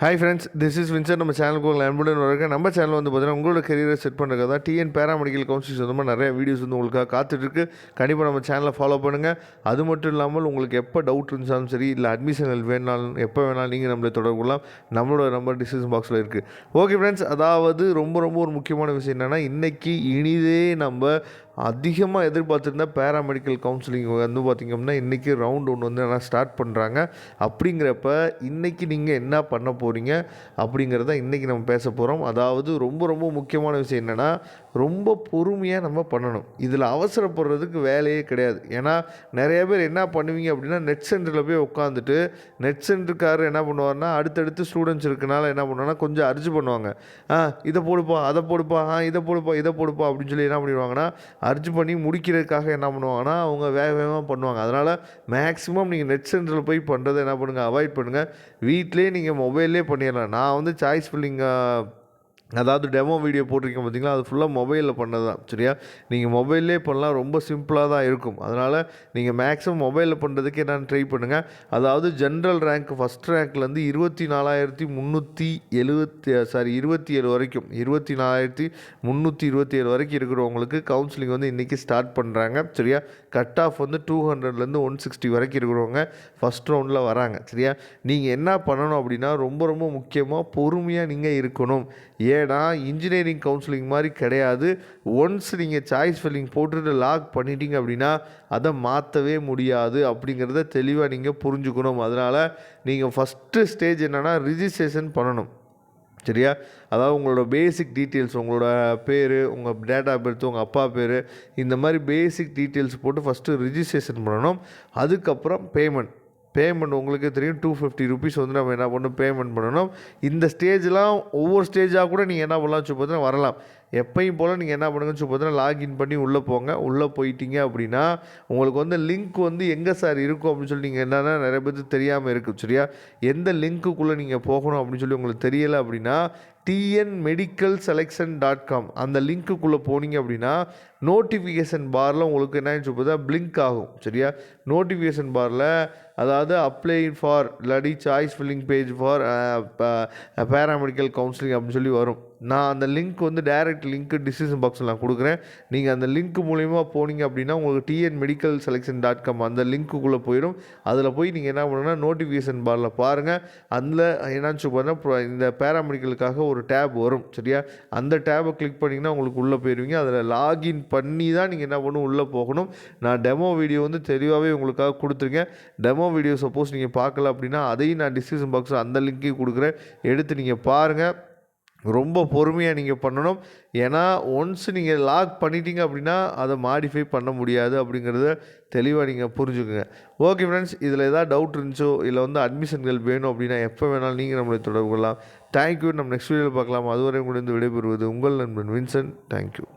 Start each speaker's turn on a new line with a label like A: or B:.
A: Hi friends, this is Windsor. நம்ம சேனலுக்கு உங்களை அன்புடன் வரக்க. நம்ம சேனல் வந்து பார்த்தீங்கன்னா உங்களோட கெரியரை செட் பண்ணுறதுக்கு தான் டிஎன் பேராமெடிக்கல் கவுன்சிலிங் சொந்தமாக நிறைய வீடியோஸ் வந்து உங்களுக்காக காத்துட்ருக்கு. கண்டிப்பாக நம்ம சேனலை ஃபாலோ பண்ணுங்கள். அது மட்டும் இல்லாமல் உங்களுக்கு எப்போ டவுட் இருந்தாலும் சரி, இல்லை அட்மிஷன்கள் வேணாலும் எப்போ வேணாலும் நீங்கள் நம்மளை தொடர்பு கொள்ளலாம். நம்மளோட நம்பர் டிஸ்கிரிப்ஷன் பாக்ஸில் இருக்குது. ஓகே ஃப்ரெண்ட்ஸ், அதாவது ரொம்ப ஒரு முக்கியமான விஷயம் என்னென்னா, இன்றைக்கி இனிதே நம்ம அதிகமாக எதிர்பார்த்துருந்தா பேராமெடிக்கல் கவுன்சிலிங் வந்து பார்த்திங்க அப்படின்னா இன்றைக்கி ரவுண்ட் ஒன்று வந்து எல்லாம் ஸ்டார்ட் பண்ணுறாங்க. அப்படிங்கிறப்ப இன்றைக்கி நீங்கள் என்ன பண்ண போகிறீங்க அப்படிங்கிறத இன்றைக்கி நம்ம பேச போகிறோம். அதாவது ரொம்ப முக்கியமான விஷயம் என்னென்னா, ரொம்ப பொறுமையாக நம்ம பண்ணணும். இதில் அவசரப்படுறதுக்கு வேலையே கிடையாது. ஏன்னா நிறைய பேர் என்ன பண்ணுவீங்க அப்படின்னா, நெட் சென்டரில் போய் உட்காந்துட்டு நெட் சென்டருக்காரர் என்ன பண்ணுவார்னா, அடுத்தடுத்து ஸ்டூடெண்ட்ஸ் இருக்கனால என்ன பண்ணுவாங்கன்னா, கொஞ்சம் அர்ஜி பண்ணுவாங்க. இதை போடுப்பா, அதை போடுப்பா, இதை போடுப்பா அப்படின்னு சொல்லி என்ன பண்ணிடுவாங்கன்னா, அர்ஜி பண்ணி முடிக்கிறதுக்காக என்ன பண்ணுவாங்கன்னா, அவங்க வேகமாக பண்ணுவாங்க. அதனால் மேக்ஸிமம் நீங்கள் நெட் சென்டரில் போய் பண்ணுறதை என்ன பண்ணுங்கள், அவாய்ட் பண்ணுங்கள். வீட்டிலே நீங்கள் மொபைல்லே பண்ணிடலாம். நான் வந்து சாய்ஸ் ஃபில்லிங் அதாவது டெமோ வீடியோ போட்டிருக்கேன் பார்த்தீங்களா, அது ஃபுல்லாக மொபைலில் பண்ணது தான். சரியா, நீங்கள் மொபைல்லே பண்ணலாம். ரொம்ப சிம்பிளாக தான் இருக்கும். அதனால் நீங்கள் மேக்ஸிமம் மொபைலில் பண்ணுறதுக்கு என்னென்னு ட்ரை பண்ணுங்கள். அதாவது ஜென்ரல் ரேங்க் ஃபஸ்ட் ரேங்க்லேருந்து 27 வரைக்கும் 24,327 வரைக்கும் இருக்கிறவங்களுக்கு கவுன்சிலிங் வந்து இன்றைக்கி ஸ்டார்ட் பண்ணுறாங்க. சரியா, கட் ஆஃப் வந்து 200லேருந்து 160 வரைக்கும் இருக்கிறவங்க ஃபஸ்ட் ரவுண்டில் வராங்க. சரியா, நீங்கள் என்ன பண்ணணும் அப்படின்னா, ரொம்ப முக்கியமாக பொறுமையாக நீங்கள் இருக்கணும். ஏன்னா இன்ஜினியரிங் கவுன்சிலிங் மாதிரி கிடையாது. ஒன்ஸ் நீங்கள் சாய்ஸ் ஃபில்லிங் போட்டுட்டு லாக் பண்ணிட்டீங்க அப்படின்னா அதை மாற்றவே முடியாது அப்படிங்கிறத தெளிவாக நீங்கள் புரிஞ்சுக்கணும். அதனால் நீங்கள் ஃபஸ்ட்டு ஸ்டேஜ் என்னென்னா, ரிஜிஸ்ட்ரேஷன் பண்ணணும். சரியா, அதாவது உங்களோட பேசிக் டீட்டெயில்ஸ், உங்களோட பேர், உங்கள் டேட் ஆஃப் பர்த், உங்கள் அப்பா பேர், இந்த மாதிரி பேசிக் டீட்டெயில்ஸ் போட்டு ஃபஸ்ட்டு ரிஜிஸ்ட்ரேஷன் பண்ணணும். அதுக்கப்புறம் பேமெண்ட் உங்களுக்கு தெரியும், 250 ருபீஸ் வந்து நம்ம என்ன பண்ணணும், பேமெண்ட் பண்ணணும். இந்த ஸ்டேஜ்லாம் ஒவ்வொரு ஸ்டேஜாக கூட நீங்கள் என்ன பண்ணலாம் சொல்லி பார்த்தீங்கன்னா வரலாம். எப்பயும் போல் நீங்கள் என்ன பண்ணுங்கன்னு சொல்லி பார்த்தீங்கன்னா, லாகின் பண்ணி உள்ளே போங்க. உள்ளே போயிட்டீங்க அப்படின்னா உங்களுக்கு வந்து லிங்க் வந்து எங்கே சார் இருக்கும் அப்படின்னு சொல்லி நீங்கள் என்னென்னா நிறைய பேருக்கு தெரியாமல் இருக்குது. சரியா, எந்த லிங்க்குள்ளே நீங்கள் போகணும் அப்படின்னு சொல்லி உங்களுக்கு தெரியலை அப்படின்னா, tnmedicalselection.com அந்த லிங்க்குள்ளே போனீங்க அப்படின்னா நோட்டிஃபிகேஷன் பாரில் உங்களுக்கு என்ன சொல்லி பிளிங்க் ஆகும். சரியா, நோட்டிஃபிகேஷன் பாரில் அதாவது அப்ளை ஃபார் இல்லாடி choice filling page for paramedical counselling அப்படின்னு சொல்லி வரும். நான் அந்த லிங்க் வந்து டைரக்ட் லிங்க்கு டிஸ்கிரிப்ஷன் பாக்ஸில் நான் கொடுக்குறேன். நீங்கள் அந்த லிங்க் மூலிமா போனீங்க அப்படின்னா உங்களுக்கு tnmedicalselection.com அந்த லிங்க்குள்ளே போயிடும். அதில் போய் நீங்கள் என்ன பண்ணுங்கன்னா, நோட்டிஃபிகேஷன் பாரில் பாருங்கள். அதில் என்னன்னு சொல்லி பார்த்தீங்கன்னா, இந்த பேராமெடிக்கலுக்காக ஒரு டேப் வரும். சரியா, அந்த டேப்பை கிளிக் பண்ணிங்கன்னா உங்களுக்கு உள்ளே போயிடுவீங்க. அதில் லாகின் பண்ணி தான் நீங்கள் என்ன பண்ணணும், உள்ளே போகணும். நான் டெமோ வீடியோ வந்து தெளிவாகவே உங்களுக்காக கொடுத்துருக்கேன். டெமோ வீடியோ சப்போஸ் நீங்கள் பார்க்கல அப்படின்னா அதையும் நான் டிஸ்கிரிப்ஷன் பாக்ஸில் அந்த லிங்க்கையும் கொடுக்குறேன். எடுத்து நீங்கள் பாருங்கள். ரொம்ப பொறுமையாக நீங்கள் பண்ணணும். ஏன்னா ஒன்ஸ் நீங்கள் லாக் பண்ணிட்டீங்க அப்படின்னா அதை மாடிஃபை பண்ண முடியாது அப்படிங்கிறத தெளிவாக நீங்கள் புரிஞ்சுக்குங்க. ஓகே ஃப்ரெண்ட்ஸ், இதில் ஏதாவது டவுட் இருந்துச்சோ, இல்லை வந்து அட்மிஷன்கள் வேணும் அப்படின்னா எப்போ வேணாலும் நீங்கள் நம்மளை தொடர்பு கொள்ளலாம். தேங்க்யூ. நம்ம நெக்ஸ்ட் வீடியோவில் பார்க்கலாம். அதுவரை உங்களிடம் விடைபெறுவது உங்கள் நண்பன் வின்சென்ட். தேங்க்யூ.